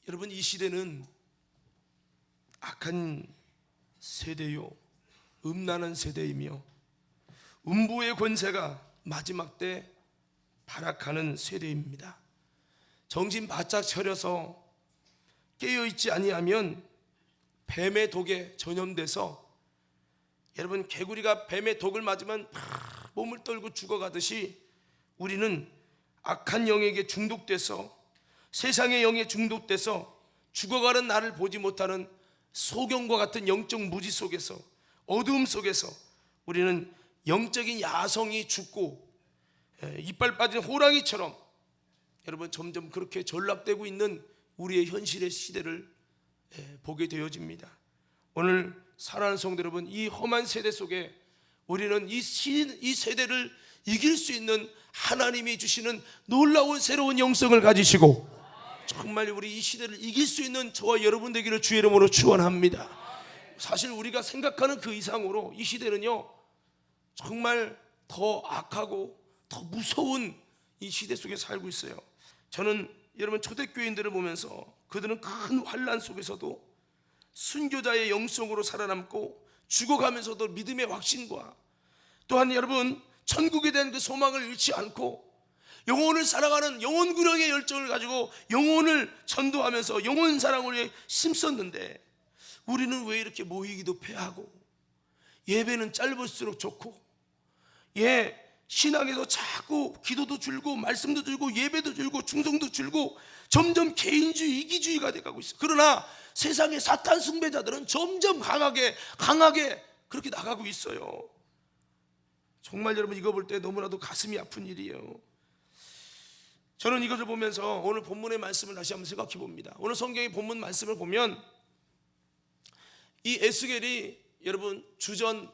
여러분, 이 시대는 악한 세대요, 음란한 세대이며 음부의 권세가 마지막 때 발악하는 세대입니다. 정신 바짝 차려서 깨어있지 아니하면 뱀의 독에 전염돼서, 여러분, 개구리가 뱀의 독을 맞으면 몸을 떨고 죽어가듯이 우리는 악한 영에게 중독돼서, 세상의 영에 중독돼서 죽어가는 나를 보지 못하는 소경과 같은 영적 무지 속에서, 어두움 속에서 우리는 영적인 야성이 죽고 이빨 빠진 호랑이처럼 여러분 점점 그렇게 전락되고 있는 우리의 현실의 시대를 보게 되어집니다. 오늘 사랑하는 성도 여러분, 이 험한 세대 속에 우리는 이 세대를 이길 수 있는 하나님이 주시는 놀라운 새로운 영성을 가지시고, 정말 우리 이 시대를 이길 수 있는 저와 여러분 되기를 주의 이름으로 축원합니다. 사실 우리가 생각하는 그 이상으로 이 시대는요, 정말 더 악하고 더 무서운 이 시대 속에 살고 있어요. 저는 여러분 초대교인들을 보면서 그들은 큰 환난 속에서도 순교자의 영성으로 살아남고, 죽어가면서도 믿음의 확신과, 또한 여러분 천국에 대한 그 소망을 잃지 않고 영혼을 사랑하는 영혼 구령의 열정을 가지고 영혼을 전도하면서 영혼 사랑을 위해 힘썼는데, 우리는 왜 이렇게 모이기도 패하고 예배는 짧을수록 좋고, 신앙에서 자꾸 기도도 줄고 말씀도 줄고 예배도 줄고 충성도 줄고 점점 개인주의, 이기주의가 돼가고 있어요. 그러나 세상의 사탄 숭배자들은 점점 강하게 그렇게 나가고 있어요. 정말 여러분, 이거 볼 때 너무나도 가슴이 아픈 일이에요. 저는 이것을 보면서 오늘 본문의 말씀을 다시 한번 생각해 봅니다. 오늘 성경의 본문 말씀을 보면 이 에스겔이 여러분 주전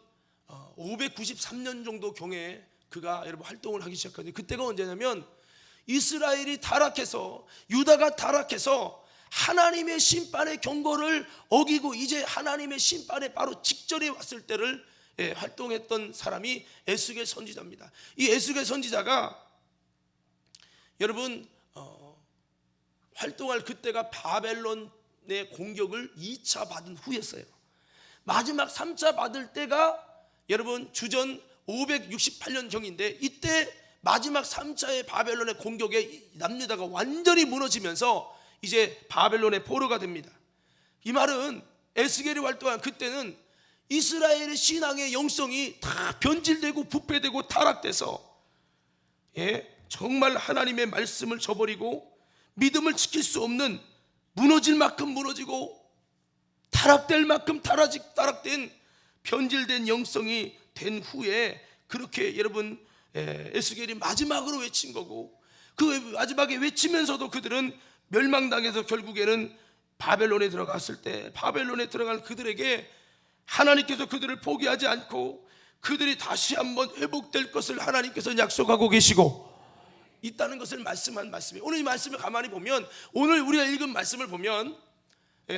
593년 정도 경에 그가 여러분 활동을 하기 시작하는데, 그때가 언제냐면 이스라엘이 타락해서, 유다가 타락해서 하나님의 심판의 경고를 어기고 이제 하나님의 심판에 바로 직전에 왔을 때를 활동했던 사람이 에스겔 선지자입니다. 이 에스겔 선지자가 여러분 활동할 그때가 바벨론의 공격을 2차 받은 후였어요. 마지막 3차 받을 때가 여러분 주전 568년 경인데, 이때 마지막 3차의 바벨론의 공격에 남유다가 완전히 무너지면서 이제 바벨론의 포로가 됩니다. 이 말은 에스겔이 활동한 그때는 이스라엘의 신앙의 영성이 다 변질되고 부패되고 타락돼서 정말 하나님의 말씀을 저버리고 믿음을 지킬 수 없는, 무너질 만큼 무너지고 타락될 만큼 타락된 변질된 영성이 된 후에, 그렇게 여러분 에스겔이 마지막으로 외친 거고, 그 마지막에 외치면서도 그들은 멸망당해서 결국에는 바벨론에 들어갔을 때, 바벨론에 들어간 그들에게 하나님께서 그들을 포기하지 않고 그들이 다시 한번 회복될 것을 하나님께서 약속하고 계시고 있다는 것을 말씀한 말씀이에요. 오늘 이 말씀을 가만히 보면, 오늘 우리가 읽은 말씀을 보면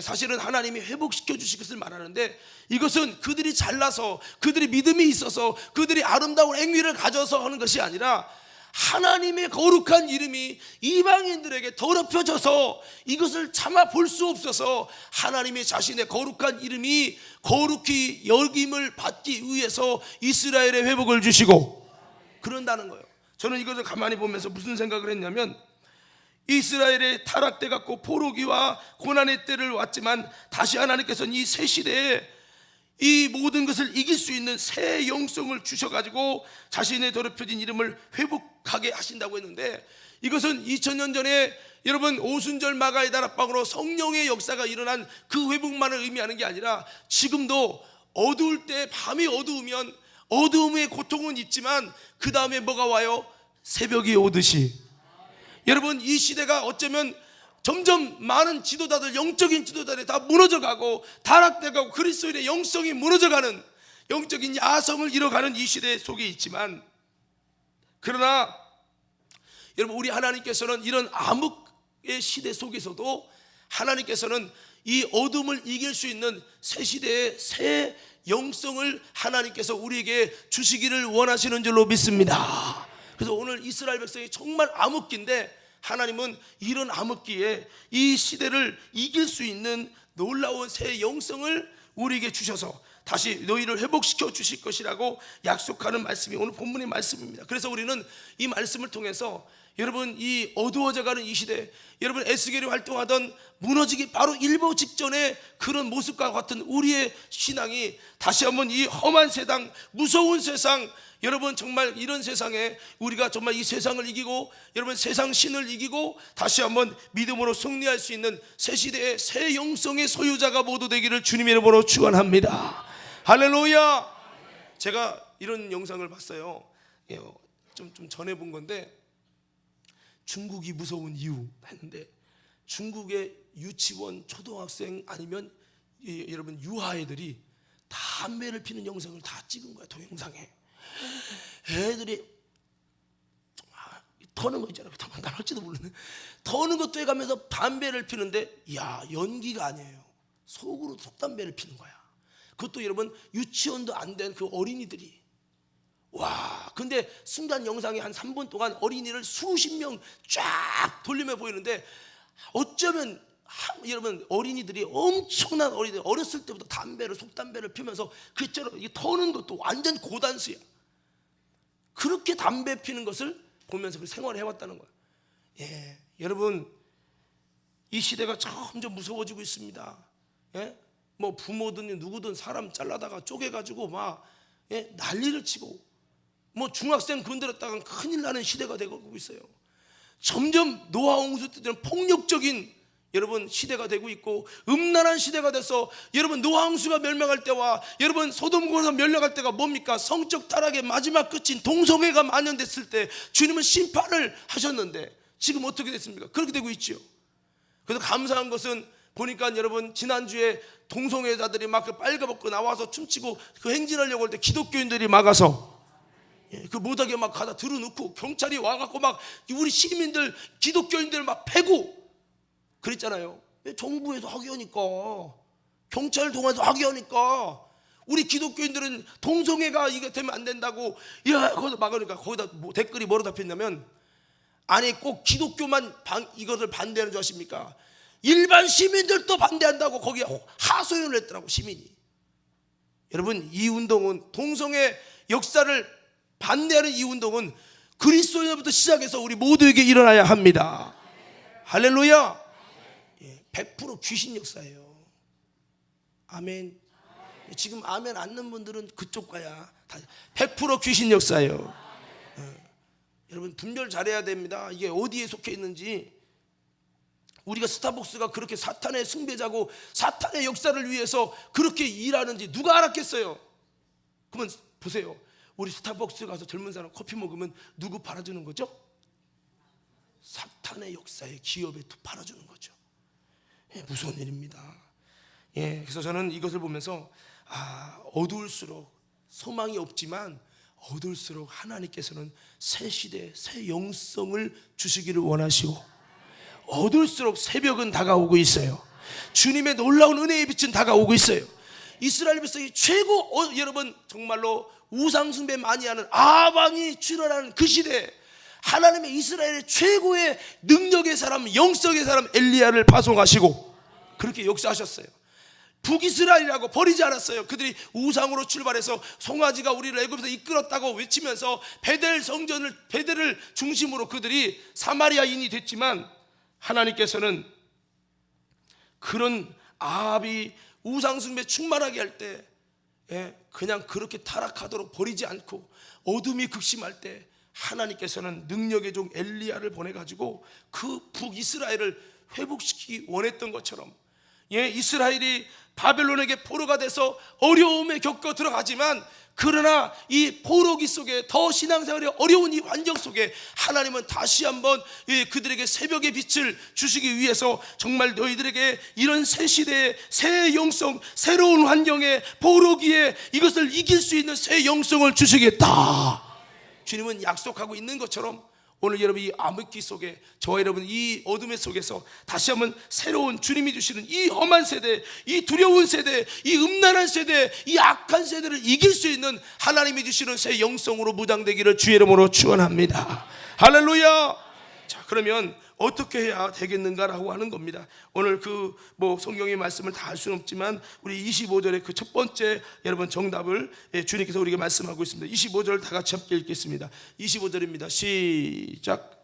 사실은 하나님이 회복시켜 주실 것을 말하는데, 이것은 그들이 잘나서, 그들이 믿음이 있어서, 그들이 아름다운 행위를 가져서 하는 것이 아니라 하나님의 거룩한 이름이 이방인들에게 더럽혀져서 이것을 참아 볼 수 없어서 하나님의 자신의 거룩한 이름이 거룩히 여김을 받기 위해서 이스라엘의 회복을 주시고 그런다는 거예요. 저는 이것을 가만히 보면서 무슨 생각을 했냐면, 이스라엘의 타락돼 갖고 포로기와 고난의 때를 왔지만 다시 하나님께서는 이 새 시대에 이 모든 것을 이길 수 있는 새 영성을 주셔가지고 자신의 더럽혀진 이름을 회복하게 하신다고 했는데, 이것은 2000년 전에 여러분 오순절 마가의 다락방으로 성령의 역사가 일어난 그 회복만을 의미하는 게 아니라, 지금도 어두울 때, 밤이 어두우면 어두움의 고통은 있지만 그 다음에 뭐가 와요? 새벽이 오듯이. 여러분, 이 시대가 어쩌면 점점 많은 지도자들, 영적인 지도자들이 다 무너져가고 타락돼가고 그리스도인의 영성이 무너져가는, 영적인 야성을 잃어가는 이 시대 속에 있지만, 그러나 여러분, 우리 하나님께서는 이런 암흑의 시대 속에서도 하나님께서는 이 어둠을 이길 수 있는 새 시대의 새 영성을 하나님께서 우리에게 주시기를 원하시는 줄로 믿습니다. 그래서 오늘 이스라엘 백성이 정말 암흑기인데 하나님은 이런 암흑기에 이 시대를 이길 수 있는 놀라운 새 영성을 우리에게 주셔서 다시 너희를 회복시켜 주실 것이라고 약속하는 말씀이 오늘 본문의 말씀입니다. 그래서 우리는 이 말씀을 통해서 여러분, 이 어두워져가는 이 시대, 여러분 에스겔이 활동하던 무너지기 바로 일보 직전의 그런 모습과 같은 우리의 신앙이 다시 한번 이 험한 세상, 무서운 세상, 여러분 정말 이런 세상에 우리가 정말 이 세상을 이기고 여러분 세상 신을 이기고 다시 한번 믿음으로 승리할 수 있는 새 시대의 새 영성의 소유자가 모두 되기를 주님의 이름으로 축원합니다. 할렐루야. 제가 이런 영상을 봤어요. 좀 전에 본 건데, 중국이 무서운 이유 했는데, 중국의 유치원 초등학생 아니면 여러분 유아애들이 담배를 피는 영상을 다 찍은 거야. 동영상에 애들이 터는 거 있잖아요. 난 할지도 모르네. 터는 것도 해가면서 담배를 피는데, 야, 연기가 아니에요. 속으로 속담배를 피는 거야. 그것도 여러분 유치원도 안 된 그 어린이들이. 와, 근데 순간 영상이 한 3분 동안 어린이를 수십 명 쫙 돌리며 보이는데, 어쩌면 여러분 어린이들이 엄청난 어린이들 어렸을 때부터 담배를 속담배를 피면서 그처럼 터는 것도 완전 고단수야. 그렇게 담배 피는 것을 보면서 그 생활을 해왔다는 거야. 예, 여러분 이 시대가 점점 무서워지고 있습니다. 예? 뭐 부모든 누구든 사람 잘라다가 쪼개가지고 막 난리를 치고, 뭐 중학생 건드렸다가 큰일 나는 시대가 되고 있어요. 점점 노아 홍수 때는 폭력적인 여러분 시대가 되고 있고, 음란한 시대가 돼서 여러분 노아 홍수가 멸망할 때와 여러분 소돔 고모라 멸망할 때가 뭡니까? 성적 타락의 마지막 끝인 동성애가 만연됐을 때 주님은 심판을 하셨는데 지금 어떻게 됐습니까? 그렇게 되고 있죠. 그래서 감사한 것은 보니까 여러분 지난주에 동성애자들이 막 빨가벗고 나와서 춤추고 그 행진하려고 할 때 기독교인들이 막아서 그 못하게 막 가다 들어놓고 경찰이 와갖고 막 우리 시민들 기독교인들 막 패고 그랬잖아요. 정부에서 하게 하니까, 경찰 동아에서 하게 하니까 우리 기독교인들은 동성애가 이게 되면 안 된다고 거기서 막으니까 거기다 뭐 댓글이 뭐로 답했냐면, 아니 꼭 기독교만 이것을 반대하는 줄 아십니까? 일반 시민들도 반대한다고 거기에 하소연을 했더라고, 시민이. 여러분 이 운동은, 동성애 역사를 반대하는 이 운동은 그리스도인부터 시작해서 우리 모두에게 일어나야 합니다. 할렐루야. 100% 귀신 역사예요. 아멘. 지금 아멘 않는 분들은 그쪽 가야 100% 귀신 역사예요. 여러분 분별 잘해야 됩니다. 이게 어디에 속해 있는지. 우리가 스타벅스가 그렇게 사탄의 숭배자고 사탄의 역사를 위해서 그렇게 일하는지 누가 알았겠어요? 그러면 보세요. 우리 스타벅스 가서 젊은 사람 커피 먹으면 누구 팔아주는 거죠? 사탄의 역사에 기업에 팔아주는 거죠. 무서운 일입니다. 그래서 저는 이것을 보면서 어두울수록 소망이 없지만 어두울수록 하나님께서는 새 시대, 새 영성을 주시기를 원하시고, 어두울수록 새벽은 다가오고 있어요. 주님의 놀라운 은혜의 빛은 다가오고 있어요. 이스라엘 백성이 최고 여러분 정말로 우상숭배 많이 하는 아방이 출현하는 그 시대에 하나님의 이스라엘의 최고의 능력의 사람, 영성의 사람 엘리야를 파송하시고 그렇게 역사하셨어요. 북이스라엘이라고 버리지 않았어요. 그들이 우상으로 출발해서 송아지가 우리를 애굽에서 이끌었다고 외치면서 베델을 중심으로 그들이 사마리아인이 됐지만, 하나님께서는 그런 아합이 우상숭배 충만하게 할 때 그냥 그렇게 타락하도록 버리지 않고, 어둠이 극심할 때 하나님께서는 능력의 종 엘리야를 보내가지고 그 북이스라엘을 회복시키기 원했던 것처럼, 이스라엘이 바벨론에게 포로가 돼서 어려움에 겪어 들어가지만, 그러나 이 포로기 속에 더 신앙생활이 어려운 이 환경 속에 하나님은 다시 한번 그들에게 새벽의 빛을 주시기 위해서 정말 너희들에게 이런 새 시대의 새 영성, 새로운 환경에 포로기에 이것을 이길 수 있는 새 영성을 주시겠다. 주님은 약속하고 있는 것처럼 오늘 여러분 이 암흑기 속에, 저와 여러분 이 어둠의 속에서 다시 한번 새로운 주님이 주시는 이 험한 세대, 이 두려운 세대, 이 음란한 세대, 이 악한 세대를 이길 수 있는 하나님이 주시는 새 영성으로 무장되기를 주의 이름으로 축원합니다. 할렐루야. 자, 그러면 어떻게 해야 되겠는가라고 하는 겁니다. 오늘 성경의 말씀을 다 할 수는 없지만 우리 25절의 그 첫 번째 여러분 정답을 주님께서 우리에게 말씀하고 있습니다. 25절 다 같이 함께 읽겠습니다. 25절입니다. 시작.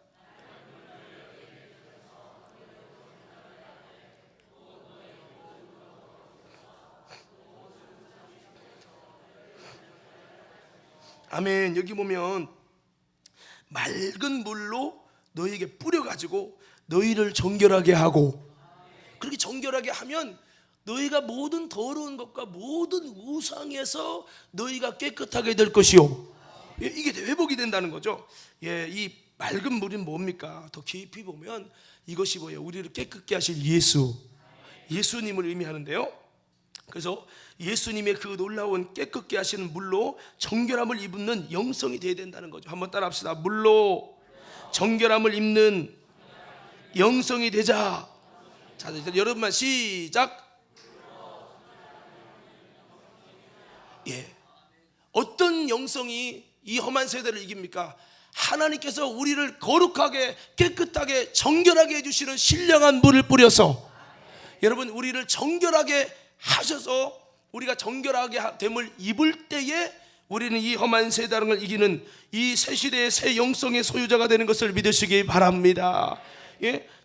아멘. 여기 보면 맑은 물로 너희에게 뿌려가지고 너희를 정결하게 하고, 그렇게 정결하게 하면 너희가 모든 더러운 것과 모든 우상에서 너희가 깨끗하게 될 것이요. 이게 회복이 된다는 거죠. 이 맑은 물은 뭡니까? 더 깊이 보면 이것이 뭐예요? 우리를 깨끗게 하실 예수님을 의미하는데요. 그래서 예수님의 그 놀라운 깨끗게 하시는 물로 정결함을 입는 영성이 되어야 된다는 거죠. 한번 따라 합시다. 물로 정결함을 입는 영성이 되자. 자, 여러분만 시작. 어떤 영성이 이 험한 세대를 이깁니까? 하나님께서 우리를 거룩하게 깨끗하게 정결하게 해주시는 신령한 물을 뿌려서, 여러분 우리를 정결하게 하셔서 우리가 정결하게 됨을 입을 때에 우리는 이 험한 세대를 이기는 이 새 시대의 새 영성의 소유자가 되는 것을 믿으시기 바랍니다.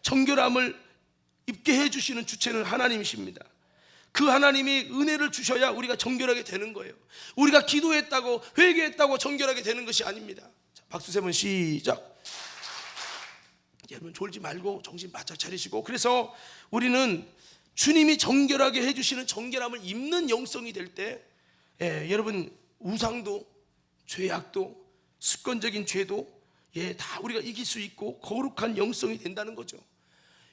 정결함을 입게 해주시는 주체는 하나님이십니다. 그 하나님이 은혜를 주셔야 우리가 정결하게 되는 거예요. 우리가 기도했다고 회개했다고 정결하게 되는 것이 아닙니다. 자, 박수 세 번 시작. 여러분 졸지 말고 정신 바짝 차리시고, 그래서 우리는 주님이 정결하게 해주시는 정결함을 입는 영성이 될 때 여러분 우상도 죄악도 습관적인 죄도 다 우리가 이길 수 있고 거룩한 영성이 된다는 거죠.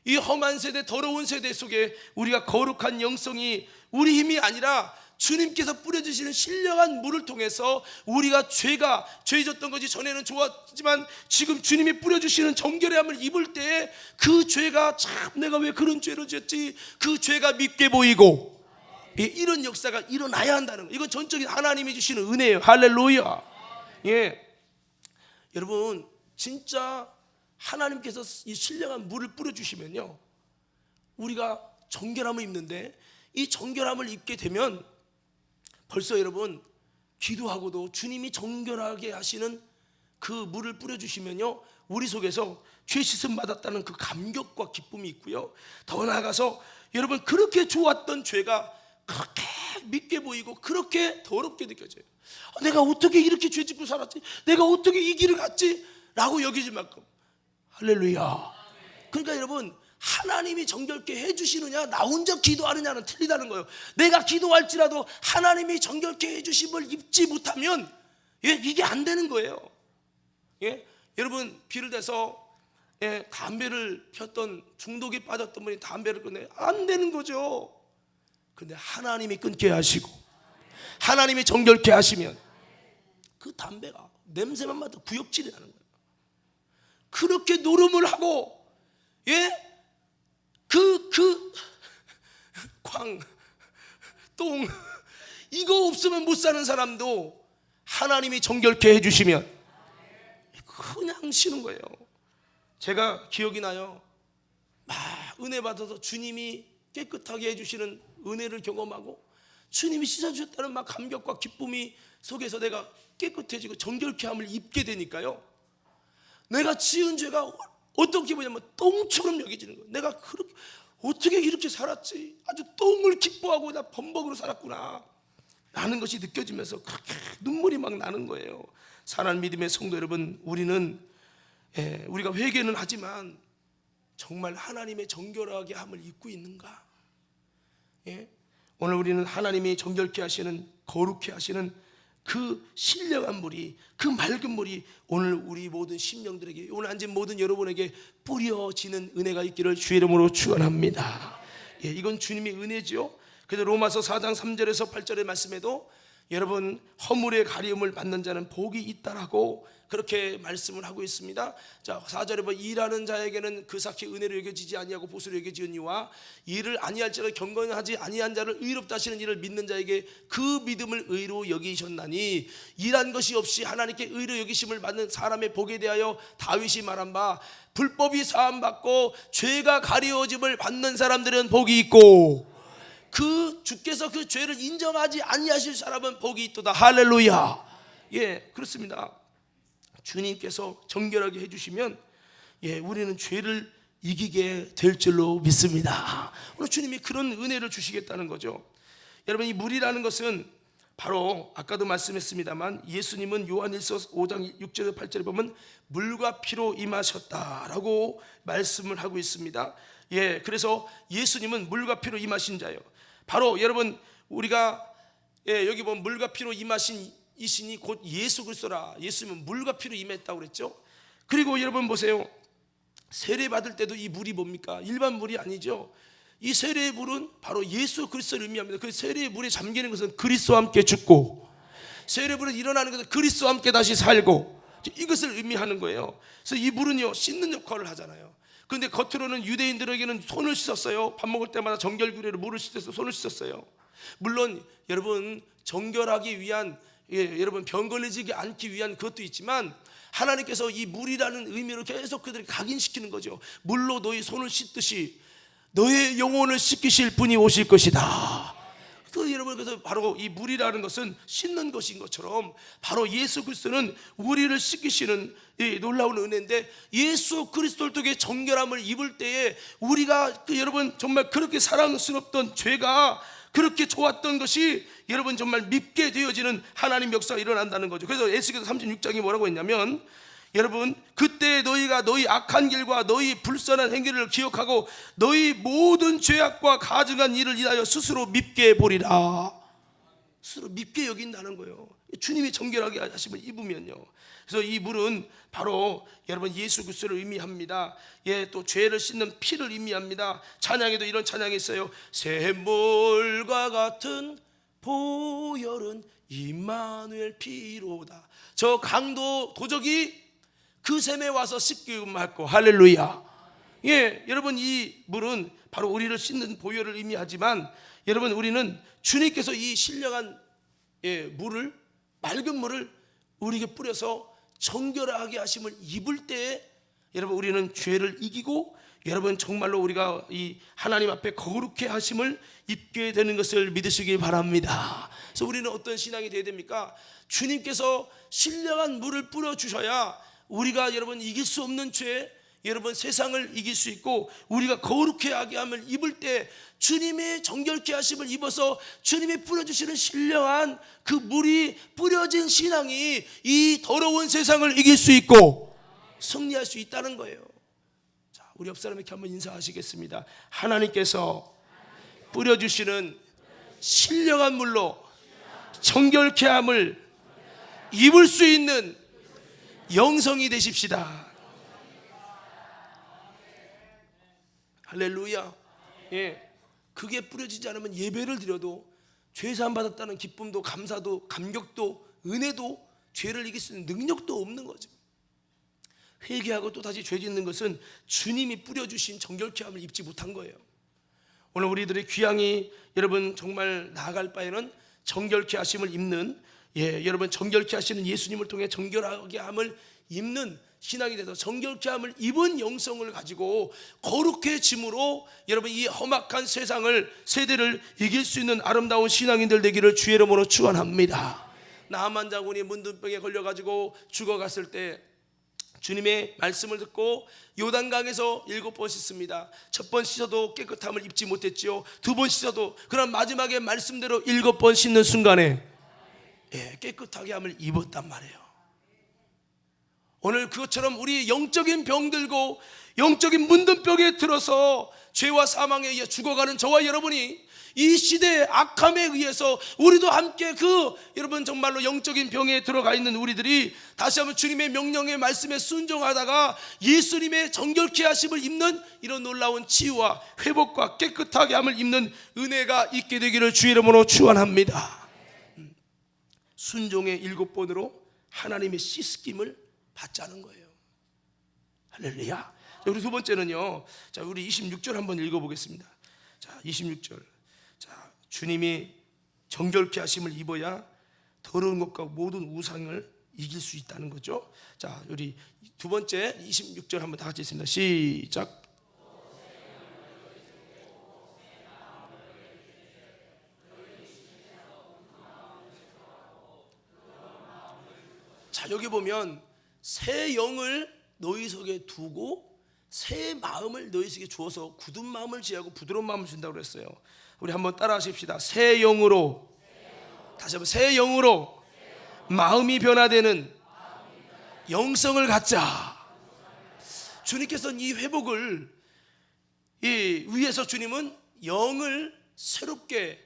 이 험한 세대, 더러운 세대 속에 우리가 거룩한 영성이 우리 힘이 아니라 주님께서 뿌려주시는 신령한 물을 통해서 우리가 죄졌던 것이 전에는 좋았지만 지금 주님이 뿌려주시는 정결함을 입을 때에 그 죄가 참 내가 왜 그런 죄를 지었지, 그 죄가 밉게 보이고, 이런 역사가 일어나야 한다는 거예요. 이건 전적인 하나님이 주시는 은혜예요. 할렐루야. 여러분 진짜 하나님께서 이 신령한 물을 뿌려주시면요 우리가 정결함을 입는데, 이 정결함을 입게 되면 벌써 여러분 기도하고도 주님이 정결하게 하시는 그 물을 뿌려주시면요 우리 속에서 죄 씻음 받았다는 그 감격과 기쁨이 있고요, 더 나아가서 여러분 그렇게 좋았던 죄가 그렇게 밉게 보이고 그렇게 더럽게 느껴져요. 내가 어떻게 이렇게 죄 짓고 살았지, 내가 어떻게 이 길을 갔지 라고 여기질 만큼. 할렐루야. 그러니까 여러분 하나님이 정결케 해주시느냐 나 혼자 기도하느냐는 틀리다는 거예요. 내가 기도할지라도 하나님이 정결케 해주심을 입지 못하면 이게 안 되는 거예요. 여러분 비를 대서 담배를 폈던 중독에 빠졌던 분이 담배를 끊어요. 안 되는 거죠. 근데 하나님이 끊게 하시고 하나님이 정결케 하시면 그 담배가 냄새만 맡아 구역질이 나는 거예요. 그렇게 노름을 하고 똥 이거 없으면 못 사는 사람도 하나님이 정결케 해주시면 그냥 쉬는 거예요. 제가 기억이 나요. 은혜 받아서 주님이 깨끗하게 해주시는 은혜를 경험하고 주님이 씻어주셨다는 막 감격과 기쁨이 속에서 내가 깨끗해지고 정결케 함을 입게 되니까요, 내가 지은 죄가 어떻게 보냐면 똥처럼 여겨지는 거예요. 내가 그렇게 어떻게 이렇게 살았지, 아주 똥을 기뻐하고 나 범벅으로 살았구나 라는 것이 느껴지면서 그렇게 눈물이 막 나는 거예요. 사랑하는 믿음의 성도 여러분, 우리가 회개는 하지만 정말 하나님의 정결하게 함을 입고 있는가? 오늘 우리는 하나님이 정결케 하시는, 거룩케 하시는 그 신령한 물이, 그 맑은 물이 오늘 우리 모든 심령들에게, 오늘 앉은 모든 여러분에게 뿌려지는 은혜가 있기를 주의 이름으로 축원합니다. 이건 주님의 은혜죠. 그래서 로마서 4장 3절에서 8절의 말씀에도 여러분 허물의 가리움을 받는 자는 복이 있다라고 그렇게 말씀을 하고 있습니다. 자, 4절에 보면 일하는 자에게는 그 삭히 은혜로 여겨지지 아니하고 보수로 여겨지니와 이를 아니할 자를 경건하지 아니한 자를 의롭다 하시는 이를 믿는 자에게 그 믿음을 의로 여기셨나니, 일한 것이 없이 하나님께 의로 여기심을 받는 사람의 복에 대하여 다윗이 말한 바 불법이 사함받고 죄가 가리워짐을 받는 사람들은 복이 있고 그 주께서 그 죄를 인정하지 아니하실 사람은 복이 있도다. 할렐루야. 예, 그렇습니다. 주님께서 정결하게 해주시면 우리는 죄를 이기게 될 줄로 믿습니다. 오늘 주님이 그런 은혜를 주시겠다는 거죠. 여러분, 이 물이라는 것은 바로 아까도 말씀했습니다만 예수님은 요한일서 5장 6절에서 8절에 보면 물과 피로 임하셨다라고 말씀을 하고 있습니다. 그래서 예수님은 물과 피로 임하신 자예요. 바로 여러분 우리가 여기 보면 물과 피로 임하신 이 신이 곧 예수 그리스도라. 예수님은 물과 피로 임했다고 그랬죠. 그리고 여러분 보세요. 세례 받을 때도 이 물이 뭡니까? 일반 물이 아니죠. 이 세례의 물은 바로 예수 그리스도를 의미합니다. 그 세례의 물에 잠기는 것은 그리스도와 함께 죽고, 세례의 물에 일어나는 것은 그리스도와 함께 다시 살고, 이것을 의미하는 거예요. 그래서 이 물은요 씻는 역할을 하잖아요. 그런데 겉으로는 유대인들에게는 손을 씻었어요. 밥 먹을 때마다 정결구례로 물을 씻어서 손을 씻었어요. 물론 여러분 정결하기 위한 여러분 병 걸리지 않기 위한 그것도 있지만 하나님께서 이 물이라는 의미로 계속 그들이 각인시키는 거죠. 물로 너희 손을 씻듯이 너의 영혼을 씻기실 분이 오실 것이다. 여러분, 그래서 바로 이 물이라는 것은 씻는 것인 것처럼 바로 예수 그리스도는 우리를 씻기시는 놀라운 은혜인데, 예수 그리스도를 통해 정결함을 입을 때에 우리가 여러분 정말 그렇게 사랑스럽던 죄가 그렇게 좋았던 것이 여러분 정말 밉게 되어지는 하나님 역사가 일어난다는 거죠. 그래서 에스겔서 36장이 뭐라고 했냐면, 여러분 그때 너희가 너희 악한 길과 너희 불선한 행위를 기억하고 너희 모든 죄악과 가증한 일을 인하여 스스로 밉게 보리라. 스스로 밉게 여긴다는 거예요. 주님이 정결하게 하심을 입으면요. 그래서 이 물은 바로 여러분 예수 그리스도를 의미합니다. 또 죄를 씻는 피를 의미합니다. 찬양에도 이런 찬양이 있어요. 샘물과 같은 보혈은 임마누엘 피로다. 저 강도 도적이 그 샘에 와서 씻기고 말고. 할렐루야. 여러분 이 물은 바로 우리를 씻는 보혈을 의미하지만, 여러분 우리는 주님께서 이 신령한 물을, 맑은 물을 우리에게 뿌려서 정결하게 하심을 입을 때에 여러분 우리는 죄를 이기고 여러분 정말로 우리가 이 하나님 앞에 거룩해 하심을 입게 되는 것을 믿으시기 바랍니다. 그래서 우리는 어떤 신앙이 되어야 됩니까? 주님께서 신령한 물을 뿌려 주셔야 우리가 여러분 이길 수 없는 죄, 여러분 세상을 이길 수 있고, 우리가 거룩해 하게 함을 입을 때 주님의 정결케 하심을 입어서 주님이 뿌려주시는 신령한 그 물이 뿌려진 신앙이 이 더러운 세상을 이길 수 있고 승리할 수 있다는 거예요. 자, 우리 옆 사람에게 한번 인사하시겠습니다. 하나님께서 뿌려주시는 신령한 물로 정결케 함을 입을 수 있는 영성이 되십시다. 할렐루야. 그게 뿌려지지 않으면 예배를 드려도 죄사함 받았다는 기쁨도 감사도 감격도 은혜도 죄를 이길 수 있는 능력도 없는 거죠. 회개하고 또 다시 죄 짓는 것은 주님이 뿌려주신 정결케 함을 입지 못한 거예요. 오늘 우리들의 귀향이 여러분 정말 나아갈 바에는 정결케 하심을 입는, 여러분 정결케 하시는 예수님을 통해 정결하게 함을 입는 신앙이 돼서 정결케 함을 입은 영성을 가지고 거룩해짐으로 여러분 이 험악한 세대를 이길 수 있는 아름다운 신앙인들 되기를 주의 이름으로 축원합니다. 나만 장군이 문둥병에 걸려가지고 죽어갔을 때 주님의 말씀을 듣고 요단강에서 7번 씻습니다. 첫 번 씻어도 깨끗함을 입지 못했지요. 2번 씻어도, 그런 마지막에 말씀대로 7번 씻는 순간에 깨끗하게 함을 입었단 말이에요. 오늘 그것처럼 우리 영적인 병들고 영적인 문둥병에 들어서 죄와 사망에 의해 죽어가는 저와 여러분이 이 시대의 악함에 의해서 우리도 함께 여러분 정말로 영적인 병에 들어가 있는 우리들이 다시 한번 주님의 명령의 말씀에 순종하다가 예수님의 정결케 하심을 입는 이런 놀라운 치유와 회복과 깨끗하게 함을 입는 은혜가 있게 되기를 주의 이름으로 축원합니다. 순종의 7번으로 하나님의 씻김을 받자는 거예요. 할렐루야. 자, 우리 두 번째는요, 자, 우리 26절 한번 읽어보겠습니다. 자, 26절. 자, 주님이 정결케 하심을 입어야 더러운 것과 모든 우상을 이길 수 있다는 거죠. 자, 우리 두 번째 26절 한번 다 같이 읽습니다. 시작. 자, 여기 보면 새 영을 너희 속에 두고 새 마음을 너희 속에 주어서 굳은 마음을 제하고 부드러운 마음을 준다고 그랬어요. 우리 한번 따라 하십시다. 새 영으로, 다시 한번 새 영으로 마음이 변화되는 영성을 갖자. 주님께서는 이 회복을 위해서 주님은 영을 새롭게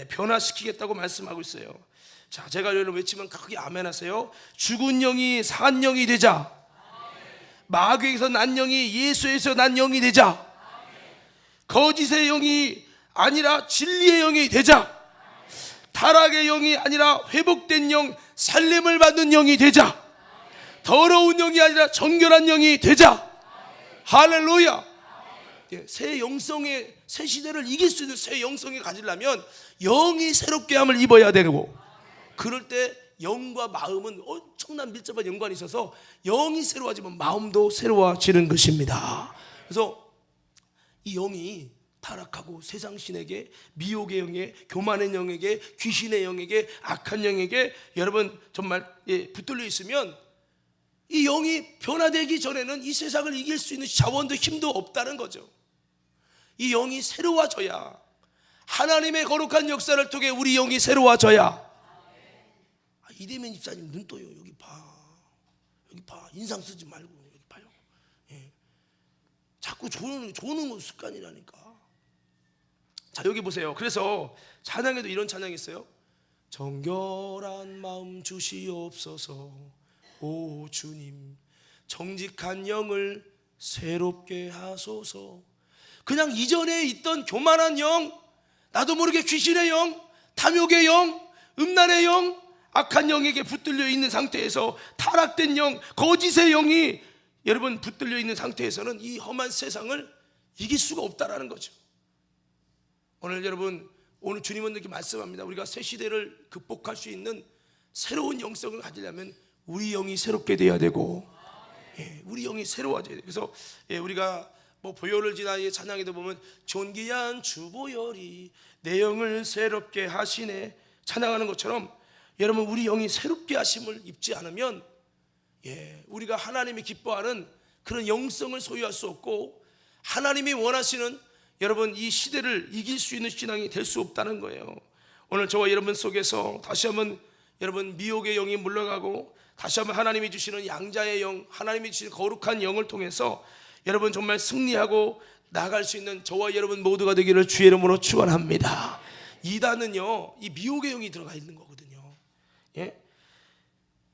변화시키겠다고 말씀하고 있어요. 자, 제가 여러분 외치면 크게 아멘 하세요. 죽은 영이 산 영이 되자. 마귀에서 난 영이 예수에서 난 영이 되자. 거짓의 영이 아니라 진리의 영이 되자. 타락의 영이 아니라 회복된 영, 살림을 받는 영이 되자. 더러운 영이 아니라 정결한 영이 되자. 할렐루야. 새 영성의 새 시대를 이길 수 있는 새 영성을 가지려면 영이 새롭게 함을 입어야 되고, 그럴 때 영과 마음은 엄청난 밀접한 연관이 있어서 영이 새로워지면 마음도 새로워지는 것입니다. 그래서 이 영이 타락하고 세상 신에게, 미혹의 영에, 교만의 영에게, 귀신의 영에게, 악한 영에게 여러분 정말 붙들려 있으면 이 영이 변화되기 전에는 이 세상을 이길 수 있는 자원도 힘도 없다는 거죠. 이 영이 새로워져야, 하나님의 거룩한 역사를 통해 우리 영이 새로워져야. 이대면 집사님 눈 떠요. 여기 봐, 여기 봐. 인상 쓰지 말고 여기 봐요. 자꾸 조는 건 습관이라니까. 자, 여기 보세요. 그래서 찬양에도 이런 찬양이 있어요. 정결한 마음 주시옵소서 오 주님, 정직한 영을 새롭게 하소서. 그냥 이전에 있던 교만한 영, 나도 모르게 귀신의 영, 탐욕의 영, 음란의 영, 악한 영에게 붙들려 있는 상태에서, 타락된 영, 거짓의 영이 여러분 붙들려 있는 상태에서는 이 험한 세상을 이길 수가 없다라는 거죠. 오늘 여러분, 오늘 주님은 이렇게 말씀합니다. 우리가 새 시대를 극복할 수 있는 새로운 영성을 가지려면 우리 영이 새롭게 돼야 되고, 우리 영이 새로워져야 돼요. 그래서 우리가 뭐 보혈을 지나의 찬양에도 보면 존귀한 주 보혈이 내 영을 새롭게 하시네 찬양하는 것처럼, 여러분 우리 영이 새롭게 하심을 입지 않으면 우리가 하나님이 기뻐하는 그런 영성을 소유할 수 없고, 하나님이 원하시는 여러분 이 시대를 이길 수 있는 신앙이 될 수 없다는 거예요. 오늘 저와 여러분 속에서 다시 한번 여러분 미혹의 영이 물러가고, 다시 한번 하나님이 주시는 양자의 영, 하나님이 주시는 거룩한 영을 통해서 여러분 정말 승리하고 나아갈 수 있는 저와 여러분 모두가 되기를 주의 이름으로 축원합니다. 이단은요, 이 미혹의 영이 들어가 있는 거거든요.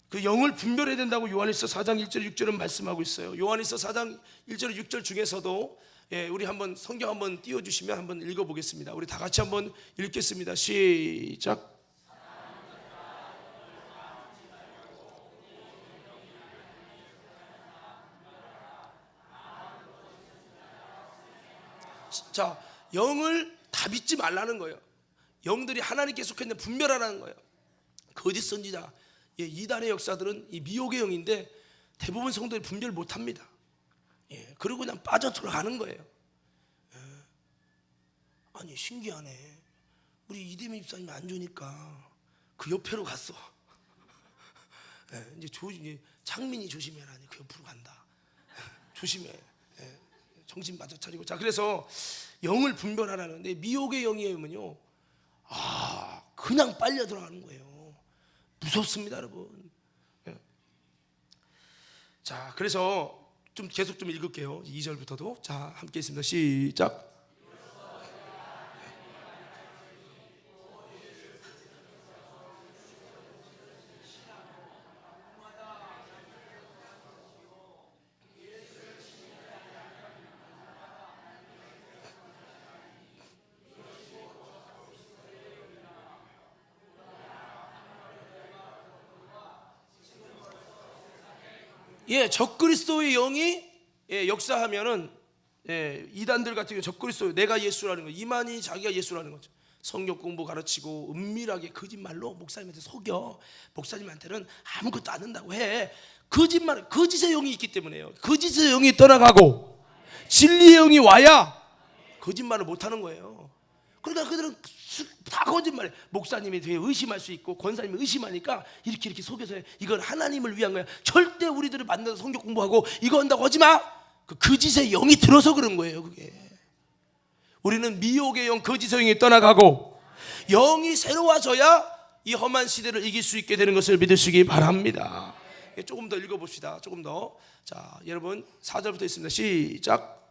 그 영을 분별해야 된다고 요한일서 4장 1절 6절은 말씀하고 있어요. 요한일서 4장 1절 6절 중에서도 우리 한번 성경 한번 띄워주시면 한번 읽어보겠습니다. 우리 다 같이 한번 읽겠습니다. 시작. 자, 영을 다 믿지 말라는 거예요. 영들이 하나님께 속했는데 분별하라는 거예요. 거짓 선지자, 이단의 역사들은 이 미혹의 영인데 대부분 성도들이 분별 못합니다. 그리고 그냥 빠져 들어가는 거예요. 아니 신기하네. 우리 이대미 집사님이 안 좋으니까 그 옆으로 갔어. 이제 창민이 조심해라. 그 옆으로 간다. 조심해. 정신 바짝 차리고. 자, 그래서 영을 분별하라는데 미혹의 영이면요, 그냥 빨려 들어가는 거예요. 무섭습니다, 여러분. 자, 그래서 좀 계속 좀 읽을게요. 2절부터도. 자, 함께 있습니다. 시작. 예, 적그리스도의 영이 역사하면은 이단들 같은 경우 적그리스도 내가 예수라는 거, 이만희 자기가 예수라는 거죠. 성경 공부 가르치고 은밀하게 거짓말로 목사님한테 속여. 목사님한테는 아무것도 안 한다고 해. 거짓말, 거짓의 영이 있기 때문에요. 거짓의 영이 떠나가고 진리의 영이 와야 거짓말을 못하는 거예요. 그러니까 그들은 다 거짓말해. 목사님에 대해 의심할 수 있고 권사님이 의심하니까 이렇게 속여서 해. 이건 하나님을 위한 거야. 절대 우리들을 만나서 성경 공부하고 이거 한다고 하지 마. 그 거짓의 영이 들어서 그런 거예요. 그게. 우리는 미혹의 영, 거짓의 영이 떠나가고 영이 새로워져야 이 험한 시대를 이길 수 있게 되는 것을 믿으시기 바랍니다. 조금 더 읽어봅시다. 조금 더. 자, 여러분 4절부터 있습니다. 시작.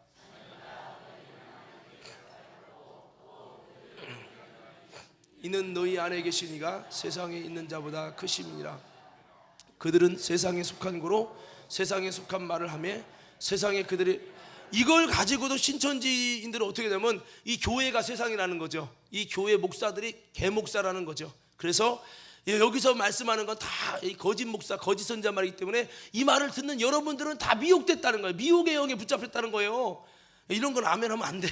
이는 너희 안에 계신 이가 세상에 있는 자보다 크심이니라. 그들은 세상에 속한 고로 세상에 속한 말을 하며 세상에 그들이 이걸 가지고도 신천지인들은 어떻게 되면 이 교회가 세상이라는 거죠. 이 교회 목사들이 개목사라는 거죠. 그래서 여기서 말씀하는 건 다 거짓 목사, 거짓 선자 말이기 때문에 이 말을 듣는 여러분들은 다 미혹됐다는 거예요. 미혹의 영에 붙잡혔다는 거예요. 이런 건 아멘 하면 안 돼?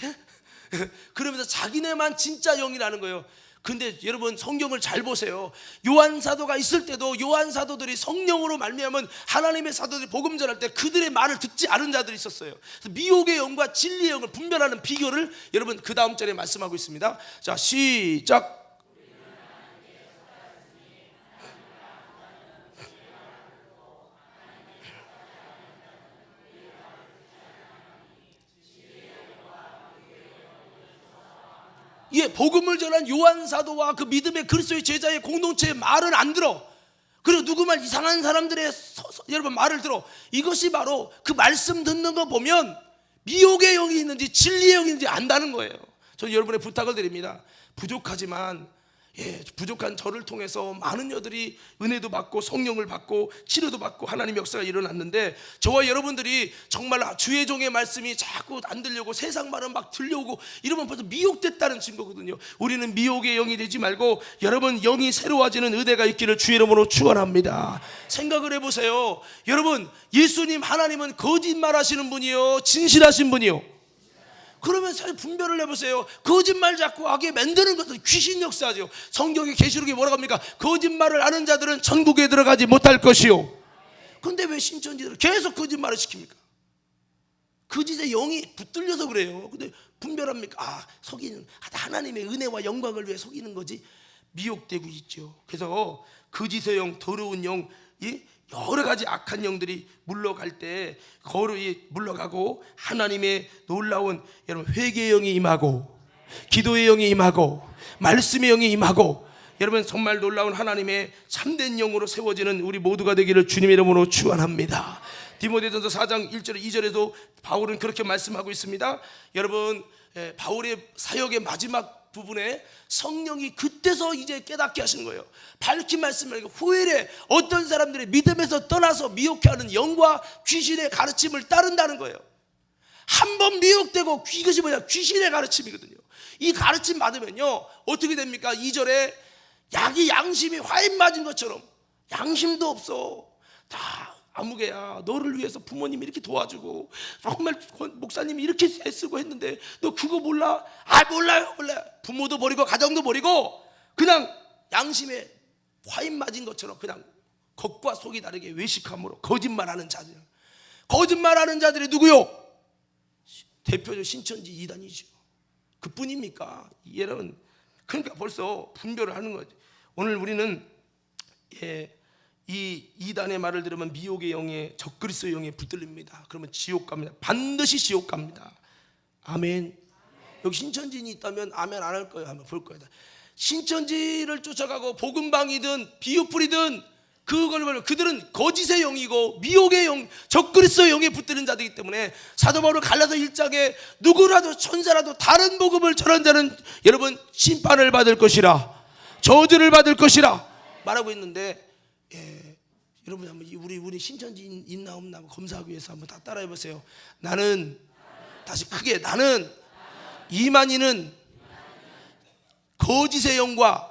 그러면서 자기네만 진짜 영이라는 거예요. 근데 여러분 성경을 잘 보세요. 요한 사도가 있을 때도 요한 사도들이 성령으로 말미암은 하나님의 사도들이 복음 전할 때 그들의 말을 듣지 않은 자들이 있었어요. 미혹의 영과 진리의 영을 분별하는 비결을 여러분 그 다음 절에 말씀하고 있습니다. 자, 시작. 예, 복음을 전한 요한 사도와 그 믿음의 그리스도의 제자의 공동체의 말은 안 들어. 그리고 누구 말 이상한 사람들의 여러분 말을 들어. 이것이 바로 그 말씀 듣는 거 보면 미혹의 영이 있는지 진리의 영이 있는지 안다는 거예요. 저는 여러분의 부탁을 드립니다. 부족하지만 부족한 저를 통해서 많은 여들이 은혜도 받고 성령을 받고 치료도 받고 하나님의 역사가 일어났는데 저와 여러분들이 정말 주의 종의 말씀이 자꾸 안 들려고 세상 말은 막 들려오고 이러면 벌써 미혹됐다는 증거거든요. 우리는 미혹의 영이 되지 말고 여러분 영이 새로워지는 은혜가 있기를 주의 이름으로 축원합니다. 생각을 해보세요. 여러분 예수님 하나님은 거짓말 하시는 분이요 진실하신 분이요. 그러면 사실 분별을 해보세요. 거짓말 자꾸 하게 만드는 것은 귀신 역사죠. 성경의 계시록에 뭐라고 합니까? 거짓말을 하는 자들은 천국에 들어가지 못할 것이요. 근데 왜 신천지들은 계속 거짓말을 시킵니까? 거짓의 영이 붙들려서 그래요. 근데 분별합니까? 속이는 하나님의 은혜와 영광을 위해 속이는 거지 미혹되고 있죠. 그래서 거짓의 영, 더러운 영, 여러 가지 악한 영들이 물러갈 때 거룩히 물러가고 하나님의 놀라운 여러분 회개의 영이 임하고 기도의 영이 임하고 말씀의 영이 임하고 여러분 정말 놀라운 하나님의 참된 영으로 세워지는 우리 모두가 되기를 주님의 이름으로 축원합니다. 디모데전서 4장 1절 2절에도 바울은 그렇게 말씀하고 있습니다. 여러분 바울의 사역의 마지막 부분에 성령이 그때서 이제 깨닫게 하시는 거예요. 밝히 말씀을 후일에 어떤 사람들이 믿음에서 떠나서 미혹해 하는 영과 귀신의 가르침을 따른다는 거예요. 한 번 미혹되고 이것이 뭐냐? 귀신의 가르침이거든요. 이 가르침 받으면요 어떻게 됩니까? 2절에 약이 양심이 화인 맞은 것처럼 양심도 없어. 다 아무개야. 너를 위해서 부모님이 이렇게 도와주고 정말 목사님이 이렇게 애쓰고 했는데 너 그거 몰라? 아 몰라요. 부모도 버리고 가정도 버리고 그냥 양심에 화인 맞은 것처럼 그냥 겉과 속이 다르게 외식함으로 거짓말하는 자들. 거짓말하는 자들이 누구요? 대표적 신천지 이단이죠. 그뿐입니까? 여러분 그러니까 벌써 분별을 하는 거죠. 오늘 우리는 이 이단의 말을 들으면 미혹의 영에 적그리스도의 영에 붙들립니다. 그러면 지옥 갑니다. 반드시 지옥 갑니다. 아멘. 여기 신천지인이 있다면 아멘 안 할 거예요. 한번 볼 거예요. 신천지를 쫓아가고 복음방이든 비유풀이든 그들은 거짓의 영이고 미혹의 영, 적그리스도의 영에 붙드는 자들이기 때문에 사도 바울 갈라서 1장에 누구라도 천사라도 다른 복음을 전한 자는 여러분 심판을 받을 것이라 저주를 받을 것이라 말하고 있는데 여러분 한번 우리 신천지 있나 없나 검사하기 위해서 한번 다 따라해 보세요. 나는 다시 크게 나는 이만희는 거짓의 영과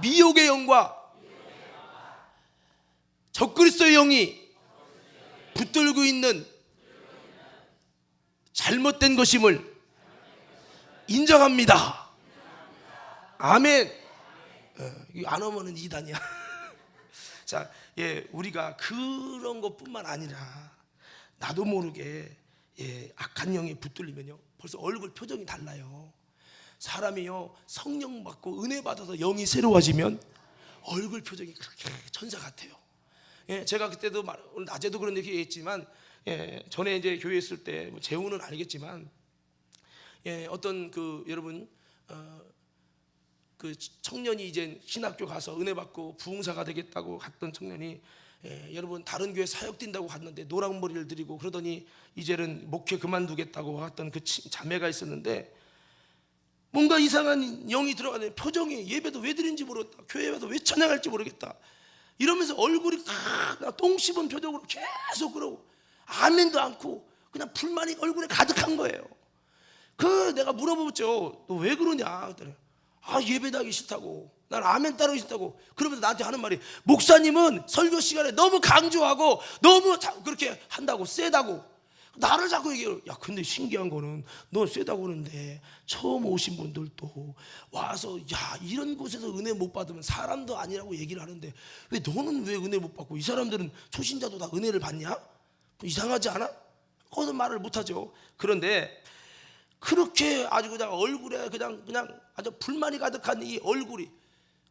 미혹의 영과 적그리스도의 영이 붙들고 있는 잘못된 것임을 인정합니다. 아멘. 이거 안 하면은 이단이야. 자, 우리가 그런 것뿐만 아니라 나도 모르게 악한 영에 붙들리면요 벌써 얼굴 표정이 달라요. 사람이요 성령 받고 은혜 받아서 영이 새로워지면 얼굴 표정이 그렇게 천사 같아요. 제가 그때도 오늘 낮에도 그런 얘기 했지만 전에 이제 교회 있을 때 재우는 알겠지만 어떤 여러분 그 청년이 이제 신학교 가서 은혜 받고 부흥사가 되겠다고 갔던 청년이 여러분 다른 교회 사역 뛴다고 갔는데 노랑머리를 들이고 그러더니 이제는 목회 그만두겠다고 갔던 그 자매가 있었는데 뭔가 이상한 영이 들어가는 표정이 예배도 왜 드린지 모르겠다, 교회에도 왜 찬양할지 모르겠다 이러면서 얼굴이 똥 씹은 표정으로 계속 그러고 아멘도 않고 그냥 불만이 얼굴에 가득한 거예요. 내가 물어보죠. 너 왜 그러냐 그랬더니 예배하기 싫다고, 난 아멘 따르기 싫다고. 그러면서 나한테 하는 말이 목사님은 설교 시간에 너무 강조하고 너무 그렇게 한다고, 세다고. 나를 자꾸 얘기해요. 야 근데 신기한 거는 넌 세다고 그러는데 처음 오신 분들도 와서 이런 곳에서 은혜 못 받으면 사람도 아니라고 얘기를 하는데 왜 너는 왜 은혜 못 받고 이 사람들은 초신자도 다 은혜를 받냐? 이상하지 않아? 그것은 말을 못하죠. 그런데 그렇게 아주 그냥 얼굴에 그냥 아주 불만이 가득한 이 얼굴이,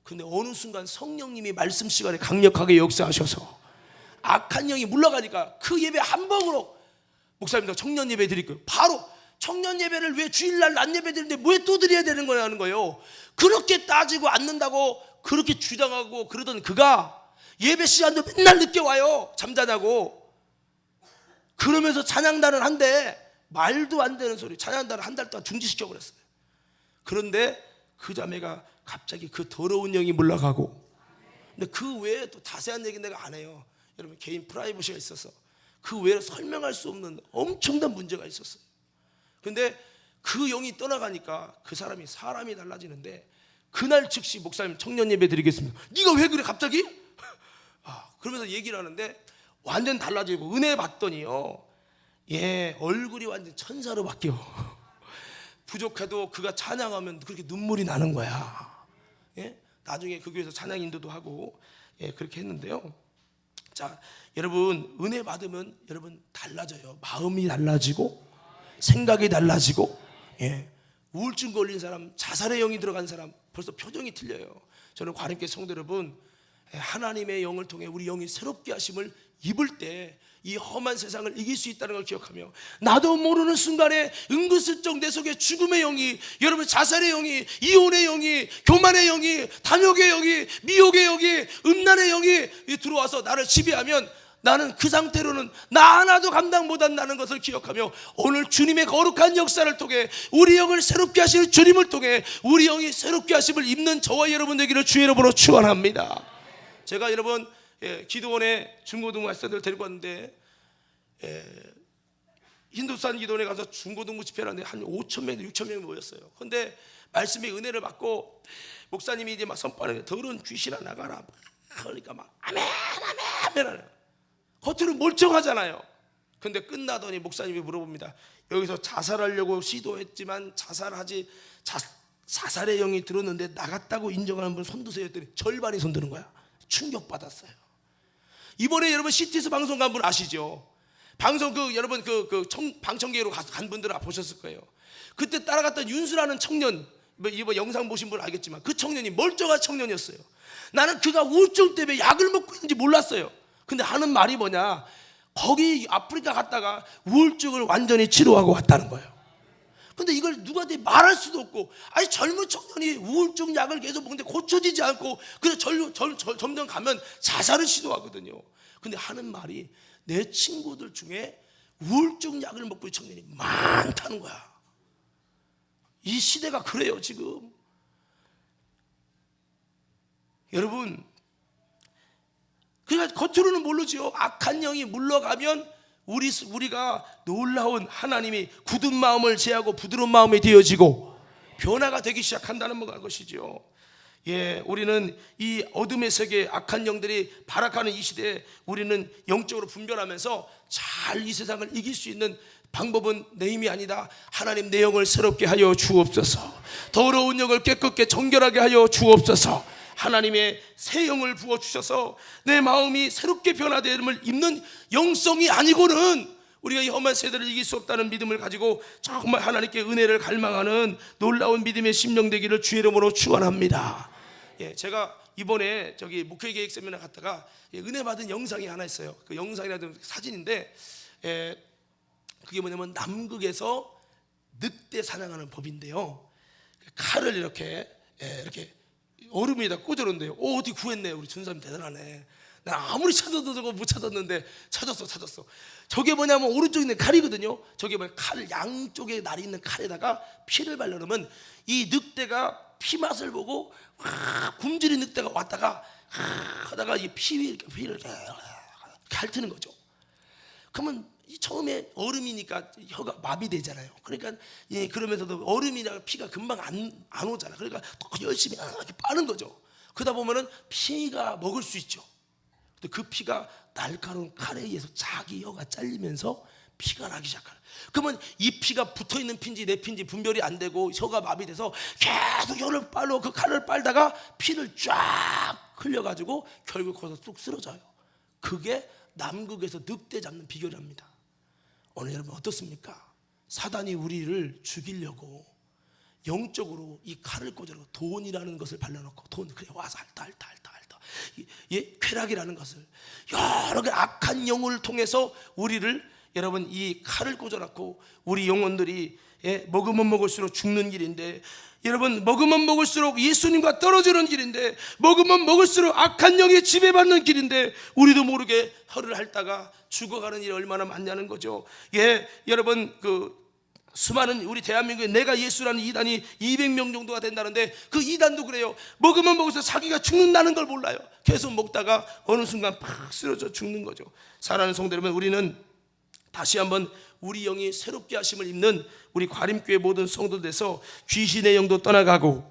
근데 어느 순간 성령님이 말씀 시간에 강력하게 역사하셔서 악한 영이 물러가니까 그 예배 한 번으로 목사님들 청년 예배 드릴 거예요. 바로 청년 예배를 왜 주일날 낮 예배 드리는데 왜 또 드려야 되는 거냐는 거예요. 그렇게 따지고 앉는다고 그렇게 주장하고 그러던 그가 예배 시간도 맨날 늦게 와요. 잠자냐고. 그러면서 찬양단을 한대. 말도 안 되는 소리, 찬양단을 한 달 동안 중지시켜 버렸어요. 그런데 그 자매가 갑자기 그 더러운 영이 물러가고, 근데 그 외에 또 자세한 얘기는 내가 안 해요. 여러분 개인 프라이버시가 있어서 그 외에 설명할 수 없는 엄청난 문제가 있었어요. 근데 그 영이 떠나가니까 그 사람이 달라지는데 그날 즉시 목사님 청년 예배 드리겠습니다. 네가 왜 그래 갑자기? 그러면서 얘기를 하는데 완전 달라지고 은혜 받더니요 얼굴이 완전 천사로 바뀌어. 부족해도 그가 찬양하면 그렇게 눈물이 나는 거야. 나중에 그 교회에서 찬양 인도도 하고 그렇게 했는데요. 자, 여러분 은혜 받으면 여러분 달라져요. 마음이 달라지고 생각이 달라지고 우울증 걸린 사람, 자살의 영이 들어간 사람 벌써 표정이 틀려요. 저는 과림교회 성도 여러분, 하나님의 영을 통해 우리 영이 새롭게 하심을 입을 때 이 험한 세상을 이길 수 있다는 걸 기억하며, 나도 모르는 순간에 은근슬쩍 내 속에 죽음의 영이, 여러분 자살의 영이, 이혼의 영이, 교만의 영이, 탐욕의 영이, 미혹의 영이, 음란의 영이 들어와서 나를 지배하면 나는 그 상태로는 나 하나도 감당 못한다는 것을 기억하며, 오늘 주님의 거룩한 역사를 통해 우리 영을 새롭게 하시는 주님을 통해 우리 영이 새롭게 하심을 입는 저와 여러분 되기를 주의 이름으로 축원합니다. 제가 여러분 기도원에 중고등부 학생들 데리고 왔는데 힌두산 기도원에 가서 중고등부 집회를 하는데 한 5,000명, 6,000명이 모였어요. 그런데 말씀의 은혜를 받고 목사님이 이제 막 선포하는 더러운 귀신아 나가라, 그러니까 막 아멘 아멘 아멘. 겉으로 멀쩡하잖아요. 근데 끝나더니 목사님이 물어봅니다. 여기서 자살하려고 시도했지만 자살의 영이 들었는데 나갔다고 인정하는 분 손드세요 했더니 절반이 손드는 거야. 충격받았어요. 이번에 여러분 CTS 방송 간 분 아시죠? 방송 여러분 방청객으로 간 분들은 보셨을 거예요. 그때 따라갔던 윤수라는 청년, 이번 영상 보신 분 알겠지만 그 청년이 멀쩡한 청년이었어요. 나는 그가 우울증 때문에 약을 먹고 있는지 몰랐어요. 근데 하는 말이 뭐냐, 거기 아프리카 갔다가 우울증을 완전히 치료하고 왔다는 거예요. 근데 이걸 누구한테 말할 수도 없고, 아니 젊은 청년이 우울증 약을 계속 먹는데 고쳐지지 않고 그래서 점점 가면 자살을 시도하거든요. 근데 하는 말이, 내 친구들 중에 우울증 약을 먹고 있는 청년이 많다는 거야. 이 시대가 그래요 지금. 여러분, 그러니까 겉으로는 모르지요. 악한 영이 물러가면 우리가 놀라운 하나님이 굳은 마음을 제하고 부드러운 마음이 되어지고 변화가 되기 시작한다는 것이죠. 우리는 이 어둠의 세계, 악한 영들이 발악하는 이 시대에 우리는 영적으로 분별하면서 잘 이 세상을 이길 수 있는 방법은 내 힘이 아니다. 하나님 내 영을 새롭게 하여 주옵소서. 더러운 영을 깨끗게 정결하게 하여 주옵소서. 하나님의 새 영을 부어주셔서 내 마음이 새롭게 변화됨을 입는 영성이 아니고는 우리가 이 험한 세대를 이길 수 없다는 믿음을 가지고 정말 하나님께 은혜를 갈망하는 놀라운 믿음의 심령 되기를 주의 이름으로 축원합니다. 제가 이번에 저기 목회 계획 세미나 갔다가 은혜 받은 영상이 하나 있어요. 그 영상이라든 사진인데 그게 뭐냐면 남극에서 늑대 사냥하는 법인데요. 칼을 이렇게 얼음에다 꽂아놓는데요. 어디 구했네. 우리 전사님 대단하네. 난 아무리 찾아도 저거 못 찾았는데 찾았어. 저게 뭐냐면 오른쪽에 있는 칼이거든요. 저게 뭐야? 칼을 양쪽에 날이 있는 칼에다가 피를 발라놓으면 이 늑대가 피 맛을 보고 굶주린 늑대가 왔다가 하다가 이 피를 핥는 거죠. 그러면 처음에 얼음이니까 혀가 마비되잖아요. 그러니까 그러면서도 얼음이라 피가 금방 안 오잖아. 그러니까 더 열심히 이렇게 빠는 거죠. 그러다 보면은 피가 먹을 수 있죠. 근데 그 피가 날카로운 칼에 의해서 자기 혀가 잘리면서 피가 나기 시작하는. 그러면 이 피가 붙어있는 피인지 내 피인지 분별이 안 되고 혀가 마비돼서 계속 혀를 빨고 그 칼을 빨다가 피를 쫙 흘려가지고 결국 거기서 뚝 쓰러져요. 그게 남극에서 늑대 잡는 비결입니다. 오늘 여러분 어떻습니까? 사단이 우리를 죽이려고 영적으로 이 칼을 꽂아놓고 돈이라는 것을 발라놓고 돈 그래 와서 핥다 쾌락이라는 것을 여러 개 악한 영을 통해서 우리를 여러분 이 칼을 꽂아놓고 우리 영혼들이 먹으면 먹을수록 죽는 길인데 여러분 먹으면 먹을수록 예수님과 떨어지는 길인데 먹으면 먹을수록 악한 영에 지배받는 길인데 우리도 모르게 혀를 핥다가 죽어가는 일이 얼마나 많냐는 거죠. 여러분 수많은 우리 대한민국에 내가 예수라는 이단이 200명 정도가 된다는데 그 이단도 그래요. 먹으면 먹을수록 자기가 죽는다는 걸 몰라요. 계속 먹다가 어느 순간 팍 쓰러져 죽는 거죠. 사랑하는 성도 여러분, 우리는 다시 한번 우리 영이 새롭게 하심을 입는 우리 과림교회 모든 성도들에서 귀신의 영도 떠나가고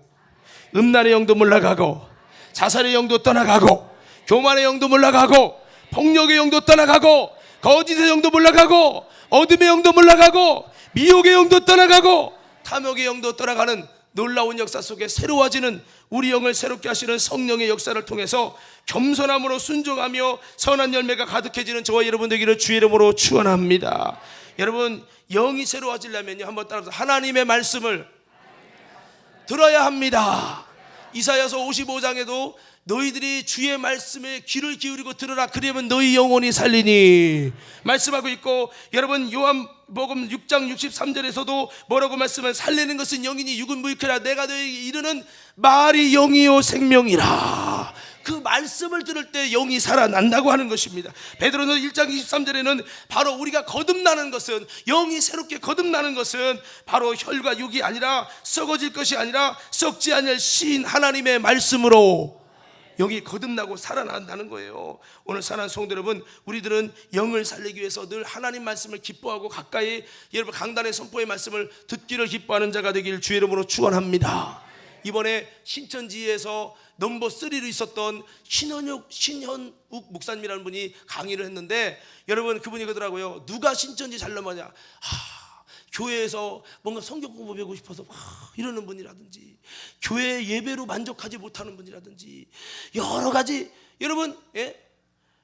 음란의 영도 물러가고 자살의 영도 떠나가고 교만의 영도 물러가고 폭력의 영도 떠나가고 거짓의 영도 물러가고 어둠의 영도 물러가고 미혹의 영도 떠나가고 탐욕의 영도 떠나가는 놀라운 역사 속에 새로워지는 우리 영을 새롭게 하시는 성령의 역사를 통해서 겸손함으로 순종하며 선한 열매가 가득해지는 저와 여러분 되기를 주의 이름으로 축원합니다. 여러분 영이 새로워지려면요 한번 따라서 하나님의 말씀을 들어야 합니다. 이사야서 55장에도 너희들이 주의 말씀에 귀를 기울이고 들으라 그러면 너희 영혼이 살리니 말씀하고 있고, 여러분 요한복음 6장 63절에서도 뭐라고 말씀을 살리는 것은 영이니 육은 무익하라 내가 너희에게 이르는 말이 영이요 생명이라. 그 말씀을 들을 때 영이 살아난다고 하는 것입니다. 베드로서 1장 23절에는 바로 우리가 거듭나는 것은 영이 새롭게 거듭나는 것은 바로 혈과 육이 아니라 썩어질 것이 아니라 썩지 않을 신 하나님의 말씀으로 영이 거듭나고 살아난다는 거예요. 오늘 사랑하는 성도 여러분, 우리들은 영을 살리기 위해서 늘 하나님 말씀을 기뻐하고 가까이 여러분 강단의 선포의 말씀을 듣기를 기뻐하는 자가 되길 주의 이름으로 축원합니다. 이번에 신천지에서 넘버 3로 있었던 신현욱 목사님이라는 분이 강의를 했는데 여러분 그분이 그러더라고요. 누가 신천지 잘 넘어냐? 교회에서 뭔가 성경 공부 배우고 싶어서 이러는 분이라든지 교회 예배로 만족하지 못하는 분이라든지 여러 가지 여러분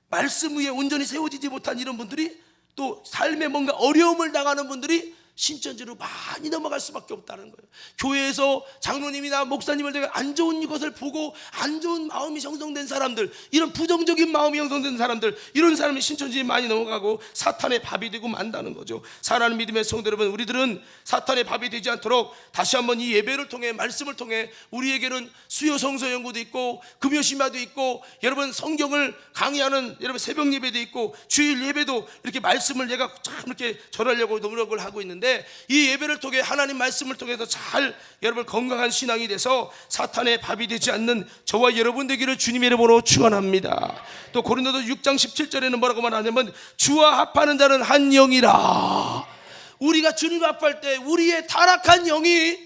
말씀 위에 온전히 세워지지 못한 이런 분들이 또 삶에 뭔가 어려움을 당하는 분들이 신천지로 많이 넘어갈 수밖에 없다는 거예요. 교회에서 장로님이나 목사님을 되게 안 좋은 것을 보고 안 좋은 마음이 형성된 사람들, 이런 부정적인 마음이 형성된 사람들, 이런 사람이 신천지에 많이 넘어가고 사탄의 밥이 되고 만다는 거죠. 사랑하는 믿음의 성도 여러분, 우리들은 사탄의 밥이 되지 않도록 다시 한번 이 예배를 통해 말씀을 통해 우리에게는 수요 성서 연구도 있고 금요 심야도 있고 여러분 성경을 강의하는 여러분 새벽 예배도 있고 주일 예배도 이렇게 말씀을 내가 참 이렇게 전하려고 노력을 하고 있는데 이 예배를 통해 하나님 말씀을 통해서 잘 여러분 건강한 신앙이 돼서 사탄의 밥이 되지 않는 저와 여러분 되기를 주님의 이름으로 축원합니다. 또 고린도서 6장 17절에는 뭐라고 말하냐면 주와 합하는 자는 한 영이라. 우리가 주님과 합할 때 우리의 타락한 영이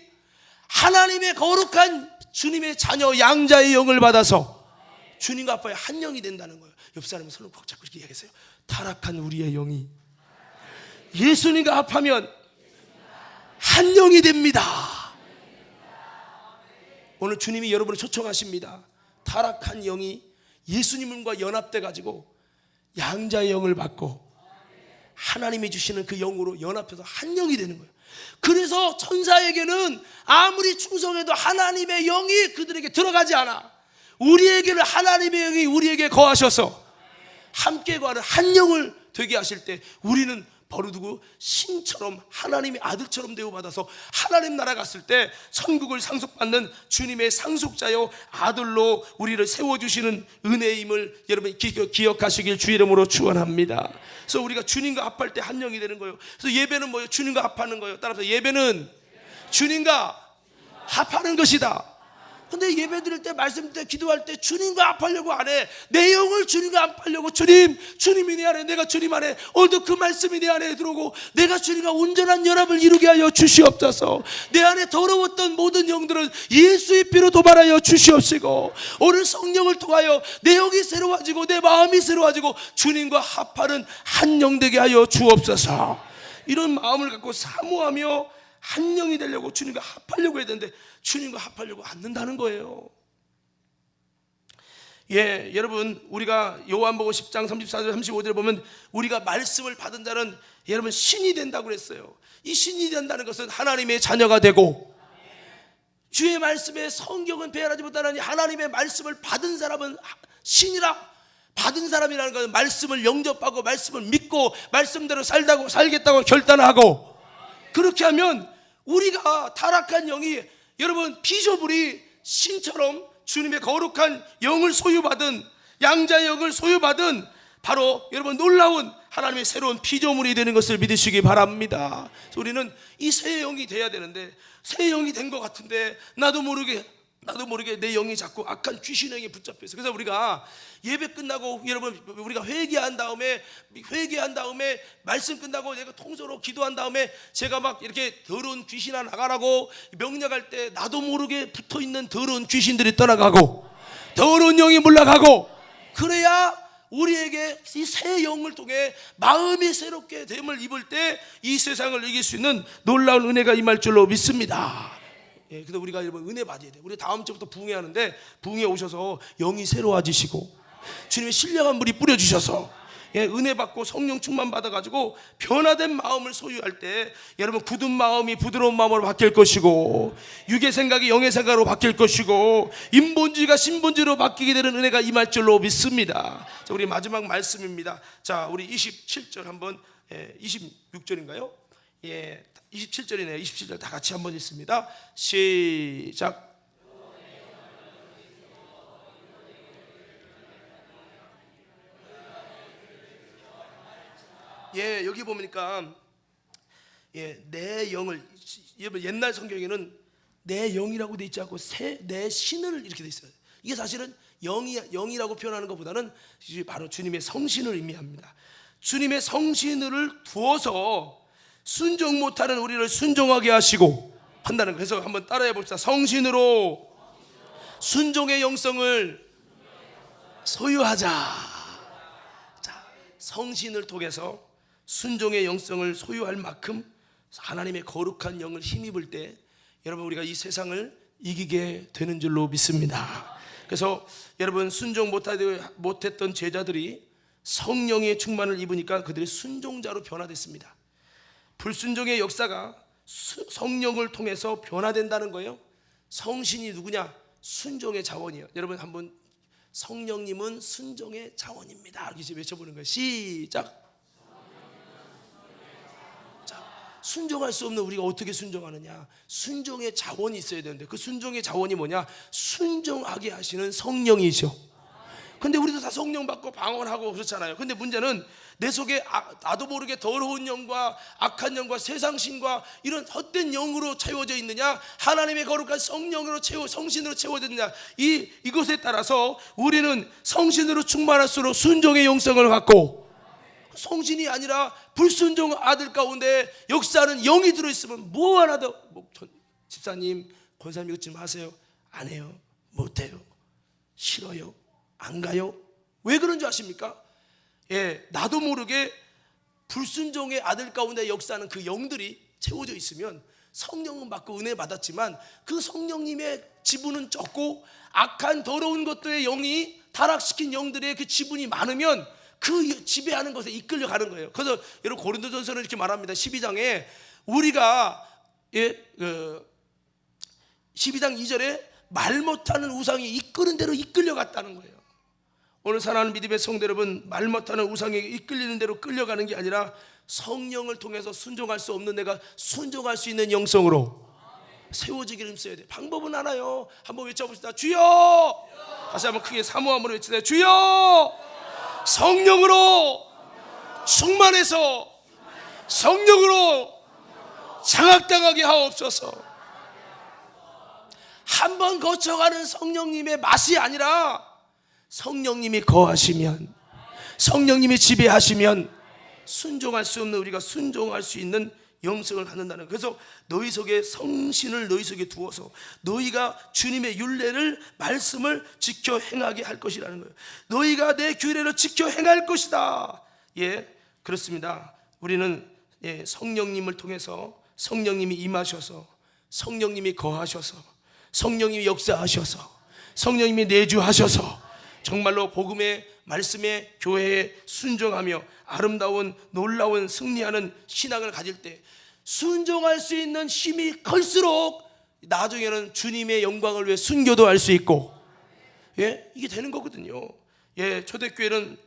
하나님의 거룩한 주님의 자녀 양자의 영을 받아서 주님과 아빠의 한 영이 된다는 거예요. 옆 사람은 손을 꼭 잡고 이렇게 이야기하세요. 타락한 우리의 영이 예수님과 합하면 한 영이 됩니다. 오늘 주님이 여러분을 초청하십니다. 타락한 영이 예수님과 연합돼 가지고 양자의 영을 받고 하나님이 주시는 그 영으로 연합해서 한 영이 되는 거예요. 그래서 천사에게는 아무리 충성해도 하나님의 영이 그들에게 들어가지 않아. 우리에게는 하나님의 영이 우리에게 거하셔서 함께 거하는 한 영을 되게 하실 때 우리는 버려두고 신처럼 하나님의 아들처럼 대우받아서 하나님 나라 갔을 때 천국을 상속받는 주님의 상속자요 아들로 우리를 세워주시는 은혜임을 여러분 기억하시길 주 이름으로 축원합니다. 그래서 우리가 주님과 합할 때 한 영이 되는 거예요. 그래서 예배는 뭐예요? 주님과 합하는 거예요. 따라서 예배는 주님과 합하는 것이다. 근데 예배 드릴 때, 말씀 때, 기도할 때 주님과 합하려고 안 해. 내 영을 주님과 합하려고. 주님이 내 안에, 내가 주님 안에. 오늘도 그 말씀이 내 안에 들어오고 내가 주님과 온전한 연합을 이루게 하여 주시옵소서. 내 안에 더러웠던 모든 영들은 예수의 피로 도발하여 주시옵시고, 오늘 성령을 통하여 내 영이 새로워지고 내 마음이 새로워지고 주님과 합하는 한 영 되게 하여 주옵소서. 이런 마음을 갖고 사모하며 한 영이 되려고 주님과 합하려고 해야 되는데 주님과 합하려고 않는다는 거예요. 예, 여러분, 우리가 요한복음 10장 34절 35절에 보면 우리가 말씀을 받은 자는 여러분 신이 된다고 그랬어요. 이 신이 된다는 것은 하나님의 자녀가 되고, 주의 말씀에 성경은 배열하지 못하나니 하나님의 말씀을 받은 사람은 신이라. 받은 사람이라는 것은 말씀을 영접하고 말씀을 믿고 말씀대로 살겠다고 결단하고, 그렇게 하면 우리가 타락한 영이, 여러분 비조물이 신처럼 주님의 거룩한 영을 소유받은, 양자의 영을 소유받은 바로 여러분 놀라운 하나님의 새로운 피조물이 되는 것을 믿으시기 바랍니다. 우리는 이 새 영이 돼야 되는데, 새 영이 된 것 같은데 나도 모르게 내 영이 자꾸 악한 귀신 영에 붙잡혀 있어. 그래서 우리가 예배 끝나고 여러분 우리가 회개한 다음에 말씀 끝나고 내가 통서로 기도한 다음에 제가 막 이렇게 더러운 귀신아 나가라고 명령할 때 나도 모르게 붙어있는 더러운 귀신들이 떠나가고 더러운 영이 물러가고, 그래야 우리에게 이 새 영을 통해 마음이 새롭게 됨을 입을 때 이 세상을 이길 수 있는 놀라운 은혜가 임할 줄로 믿습니다. 예, 근데 우리가 여러분 은혜 받아야 돼. 우리 다음 주부터 부흥회하는데 부흥회 오셔서 영이 새로워지시고 주님의 신령한 물이 뿌려주셔서 예, 은혜 받고 성령 충만 받아가지고 변화된 마음을 소유할 때 여러분 굳은 마음이 부드러운 마음으로 바뀔 것이고, 육의 생각이 영의 생각으로 바뀔 것이고, 인본주의가 신본주의로 바뀌게 되는 은혜가 임할 줄로 믿습니다. 자, 우리 마지막 말씀입니다. 자, 우리 27절 한번 26절인가요? 예, 27절이네요. 27절 다 같이 한번 읽습니다. 시작. 예, 여기 보니까 예, 내 영을, 옛날 성경에는 내 영이라고 돼 있지 않고 내 신을 이렇게 돼 있어요. 이게 사실은 영이라고 표현하는 것보다는 바로 주님의 성신을 의미합니다. 주님의 성신을 두어서 순종 못하는 우리를 순종하게 하시고 한다는 거. 그래서 한번 따라해 봅시다. 성신으로 순종의 영성을 소유하자. 자, 성신을 통해서 순종의 영성을 소유할 만큼 하나님의 거룩한 영을 힘입을 때 여러분 우리가 이 세상을 이기게 되는 줄로 믿습니다. 그래서 여러분 순종 못했던 제자들이 성령의 충만을 입으니까 그들이 순종자로 변화됐습니다. 불순종의 역사가 성령을 통해서 변화된다는 거예요. 성신이 누구냐? 순종의 자원이에요. 여러분 한번 성령님은 순종의 자원입니다. 이렇게 외쳐보는 거예요. 시작. 자, 순종할 수 없는 우리가 어떻게 순종하느냐? 순종의 자원이 있어야 되는데 그 순종의 자원이 뭐냐? 순종하게 하시는 성령이죠. 근데 우리도 다 성령 받고 방언하고 그렇잖아요. 근데 문제는 내 속에 나도 모르게 더러운 영과 악한 영과 세상신과 이런 헛된 영으로 채워져 있느냐, 하나님의 거룩한 성령으로 성신으로 채워졌느냐, 이것에 따라서 우리는 성신으로 충만할수록 순종의 영성을 갖고, 성신이 아니라 불순종 아들 가운데 역사하는 영이 들어있으면 뭐 하나 더 집사님 권사님 이것 좀 하세요. 안 해요, 못 해요, 싫어요, 안 가요. 왜 그런 줄 아십니까? 나도 모르게 불순종의 아들 가운데 역사하는 그 영들이 채워져 있으면 성령은 받고 은혜 받았지만 그 성령님의 지분은 적고 악한 더러운 것들의 영이 타락시킨 영들의 그 지분이 많으면 그 지배하는 것에 이끌려가는 거예요. 그래서 여러분 고린도전서는 이렇게 말합니다. 12장에 우리가 12장 2절에 말 못하는 우상이 이끄는 대로 이끌려갔다는 거예요. 오늘 사랑하는 믿음의 성도 여러분, 말 못하는 우상에게 이끌리는 대로 끌려가는 게 아니라 성령을 통해서 순종할 수 없는 내가 순종할 수 있는 영성으로 세워지기를 힘써야 돼. 방법은 하나요. 한번 외쳐봅시다. 주여! 다시 한번 크게 사모함으로 외치세요. 주여! 성령으로 충만해서 성령으로 장악당하게 하옵소서. 한번 거쳐가는 성령님의 맛이 아니라 성령님이 거하시면, 성령님이 지배하시면 순종할 수 없는 우리가 순종할 수 있는 영성을 갖는다는 거예요. 그래서 너희 속에 성신을 너희 속에 두어서 너희가 주님의 율례를, 말씀을 지켜 행하게 할 것이라는 거예요. 너희가 내 규례를 지켜 행할 것이다. 그렇습니다. 우리는 성령님을 통해서 성령님이 임하셔서, 성령님이 거하셔서, 성령님이 역사하셔서, 성령님이 내주하셔서 정말로 복음의 말씀의 교회에 순종하며 아름다운 놀라운 승리하는 신앙을 가질 때 순종할 수 있는 힘이 클수록 나중에는 주님의 영광을 위해 순교도 할 수 있고, 이게 되는 거거든요. 초대교회는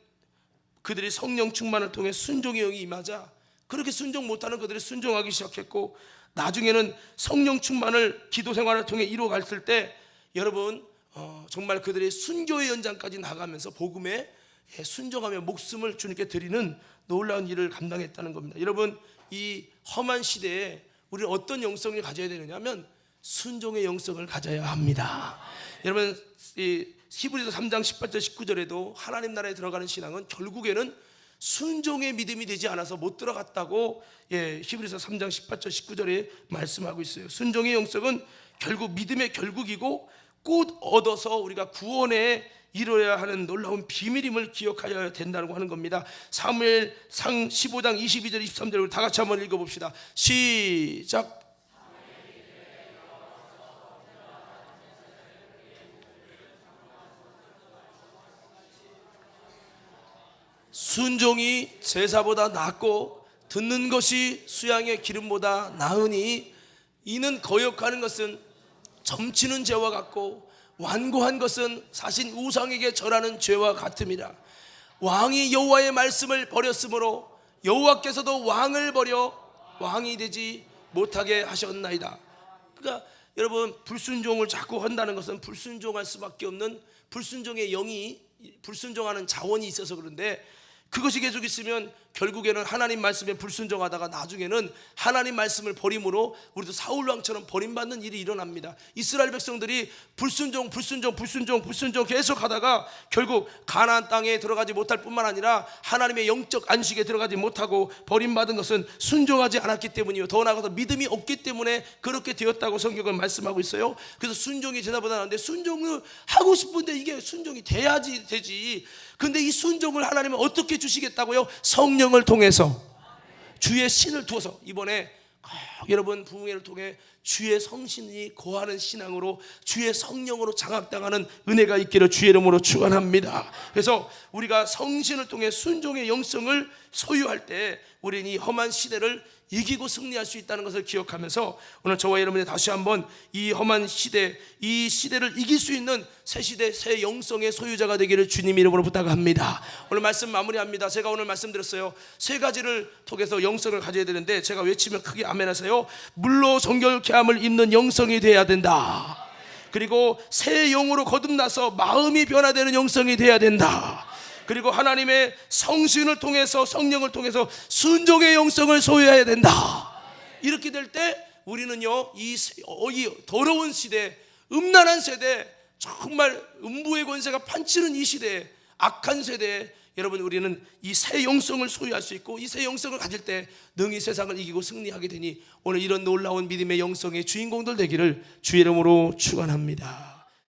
그들이 성령 충만을 통해 순종의 영이 임하자 그렇게 순종 못하는 그들이 순종하기 시작했고, 나중에는 성령 충만을 기도 생활을 통해 이루어갔을 때 여러분 정말 그들의 순교의 연장까지 나가면서 복음에 순종하며 목숨을 주님께 드리는 놀라운 일을 감당했다는 겁니다. 여러분, 이 험한 시대에 우리는 어떤 영성을 가져야 되느냐면 순종의 영성을 가져야 합니다. 여러분, 이 히브리서 3장 18절 19절에도 하나님 나라에 들어가는 신앙은 결국에는 순종의 믿음이 되지 않아서 못 들어갔다고 히브리서 3장 18절 19절에 말씀하고 있어요. 순종의 영성은 결국 믿음의 결국이고 꼭 얻어서 우리가 구원에 이뤄야 하는 놀라운 비밀임을 기억하여야 된다고 하는 겁니다. 사무엘상 15장 22절 23절을 다 같이 한번 읽어봅시다. 시작. 순종이 제사보다 낫고 듣는 것이 수양의 기름보다 나으니 이는 거역하는 것은 점치는 죄와 같고 완고한 것은 사신 우상에게 절하는 죄와 같음이라. 왕이 여호와의 말씀을 버렸으므로 여호와께서도 왕을 버려 왕이 되지 못하게 하셨나이다. 그러니까 여러분, 불순종을 자꾸 한다는 것은 불순종할 수밖에 없는 불순종의 영이, 불순종하는 자원이 있어서 그런데, 그것이 계속 있으면 결국에는 하나님 말씀에 불순종하다가 나중에는 하나님 말씀을 버림으로 우리도 사울왕처럼 버림받는 일이 일어납니다. 이스라엘 백성들이 불순종 계속 하다가 결국 가나안 땅에 들어가지 못할 뿐만 아니라 하나님의 영적 안식에 들어가지 못하고 버림받은 것은 순종하지 않았기 때문이요, 더 나아가서 믿음이 없기 때문에 그렇게 되었다고 성경은 말씀하고 있어요. 그래서 순종이 제사보다 나은데, 순종을 하고 싶은데 이게 순종이 돼야지 되지. 근데 이 순종을 하나님은 어떻게 주시겠다고요? 성령을 통해서, 주의 신을 두어서. 이번에 여러분 부흥회를 통해 주의 성신이 거하는 신앙으로, 주의 성령으로 장악당하는 은혜가 있기를 주의 이름으로 축원합니다. 그래서 우리가 성신을 통해 순종의 영성을 소유할 때 우리는 이 험한 시대를 이기고 승리할 수 있다는 것을 기억하면서 오늘 저와 여러분이 다시 한번 이 험한 시대, 이 시대를 이길 수 있는 새 시대, 새 영성의 소유자가 되기를 주님 이름으로 부탁합니다. 오늘 말씀 마무리합니다. 제가 오늘 말씀드렸어요. 세 가지를 통해서 영성을 가져야 되는데, 제가 외치면 크게 아멘하세요. 물로 정결케 함을 입는 영성이 돼야 된다. 그리고 새 영으로 거듭나서 마음이 변화되는 영성이 돼야 된다. 그리고 하나님의 성신을 통해서, 성령을 통해서 순종의 영성을 소유해야 된다. 이렇게 될 때 우리는요, 이 더러운 시대, 음란한 세대, 정말 음부의 권세가 판치는 이 시대에, 악한 세대에 여러분, 우리는 이 새 영성을 소유할 수 있고, 이 새 영성을 가질 때 능히 세상을 이기고 승리하게 되니 오늘 이런 놀라운 믿음의 영성의 주인공들 되기를 주의 이름으로 축원합니다.